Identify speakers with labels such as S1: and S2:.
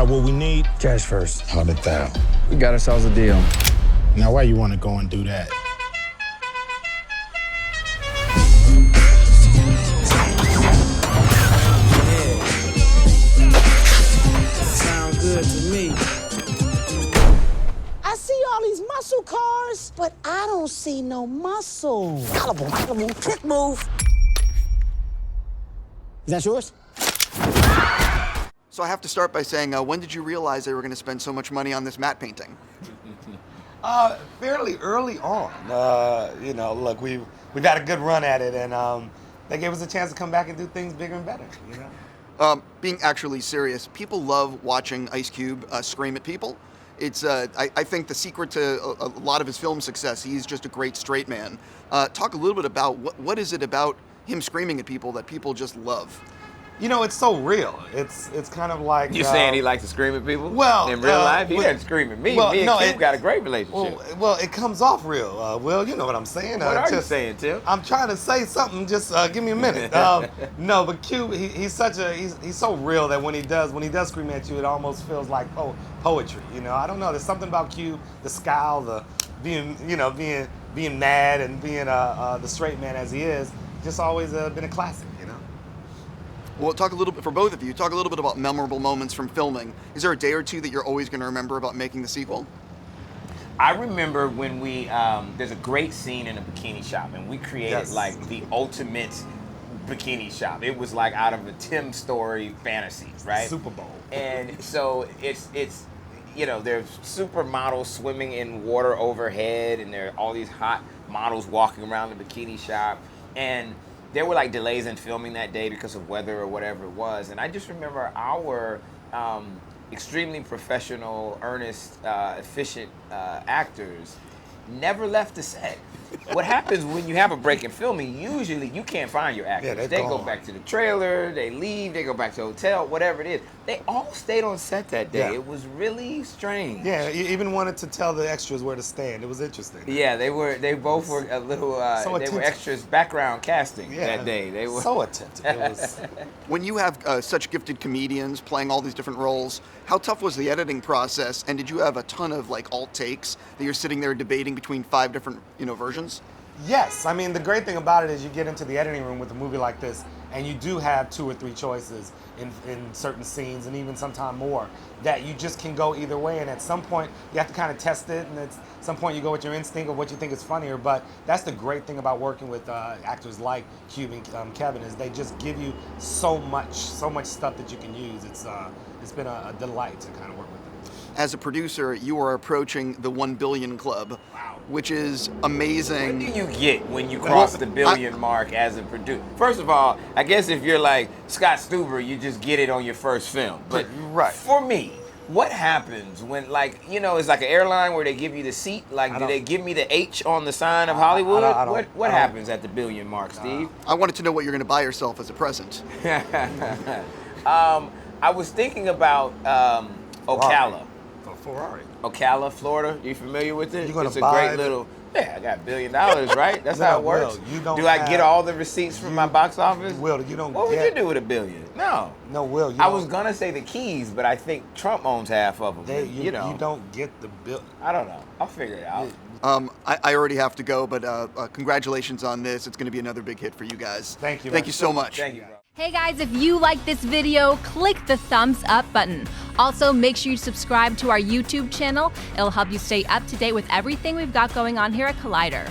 S1: got what we need?
S2: Cash first.
S1: 100,000.
S2: We got ourselves a deal.
S1: Now, why you want to go and do that?
S3: Sound good to me.
S4: I see all these muscle cars, but I don't see no muscle. Collarbone, trick move. Is that yours?
S5: So I have to start by saying, when did you realize they were going to spend so much money on this matte painting?
S6: Fairly early on. You know, look, we've had a good run at it, and they gave us a chance to come back and do things bigger and better. You know.
S5: Being actually serious, people love watching Ice Cube scream at people. It's, I think, the secret to a lot of his film success. He's just a great straight man. Talk a little bit about what is it about him screaming at people that people just love?
S6: You know, it's so real. It's kind of like...
S7: You saying he likes to scream at people?
S6: Well...
S7: In real life? He doesn't scream at me.
S6: Well,
S7: me and
S6: no,
S7: Cube got a great relationship.
S6: Well, it comes off real. Will, you know what I'm saying?
S7: What are you saying, Tim?
S6: I'm trying to say something. Just give me a minute. No, but Cube, he's so real that when he does scream at you, it almost feels like poetry. You know, I don't know. There's something about Cube, the scowl, the being mad and being the straight man as he is, just always been a classic. You know.
S5: Well, talk a little bit, for both of you, talk a little bit about memorable moments from filming. Is there a day or two that you're always going to remember about making the sequel?
S7: I remember when we, there's a great scene in a bikini shop, and we created like the ultimate bikini shop. It was like out of a Tim Story fantasy, right?
S6: Super Bowl.
S7: And so it's you know, there's supermodels swimming in water overhead, and there are all these hot models walking around the bikini shop. And there were like delays in filming that day because of weather or whatever it was. And I just remember our extremely professional, earnest, efficient actors never left the set. What happens when you have a break in filming, usually you can't find your actors.
S6: Yeah,
S7: they go back to the trailer, they leave, they go back to the hotel, whatever it is. They all stayed on set that day.
S6: Yeah.
S7: It was really strange.
S6: Yeah, you even wanted to tell the extras where to stand. It was interesting.
S7: Yeah, they both were a little,
S6: So
S7: they were extras background casting
S6: Yeah,
S7: that day. They were
S6: so attentive. It was...
S5: When you have such gifted comedians playing all these different roles, how tough was the editing process? And did you have a ton of like alt takes that you're sitting there debating between 5 different, versions?
S6: Yes, I mean, the great thing about it is you get into the editing room with a movie like this, and you do have 2 or 3 choices in certain scenes, and even sometimes more, that you just can go either way. And at some point, you have to kind of test it, and at some point you go with your instinct of what you think is funnier. But that's the great thing about working with actors like Cube and Kevin, is they just give you so much stuff that you can use. It's been a delight to kind of work with them.
S5: As a producer, you are approaching the 1 billion club, which is amazing.
S7: What do you get when you cross the billion mark as a producer? First of all, I guess if you're like Scott Stuber, you just get it on your first film. But for me, what happens when, like, it's like an airline where they give you the seat? Like, do they give me the H on the sign of Hollywood? What happens at the billion mark, Steve?
S5: I wanted to know what you're going to buy yourself as a present.
S7: I was thinking about Ocala.
S6: Ferrari.
S7: Ocala, Florida. You familiar with it?
S6: You're
S7: It's a great little. Yeah, I got $1 billion, right? That's how it works.
S6: Will,
S7: do I get all the receipts from my box office?
S6: Will, you don't.
S7: What would you do with $1 billion? No.
S6: No, Will.
S7: I was gonna say the keys, but I think Trump owns half of them.
S6: You don't get the bill.
S7: I don't know. I'll figure it out.
S5: I already have to go, but congratulations on this. It's going to be another big hit for you guys.
S6: Thank you.
S5: Thank you so much.
S7: Thank you, bro.
S8: Hey guys, if you like this video, click the thumbs up button. Also, make sure you subscribe to our YouTube channel. It'll help you stay up to date with everything we've got going on here at Collider.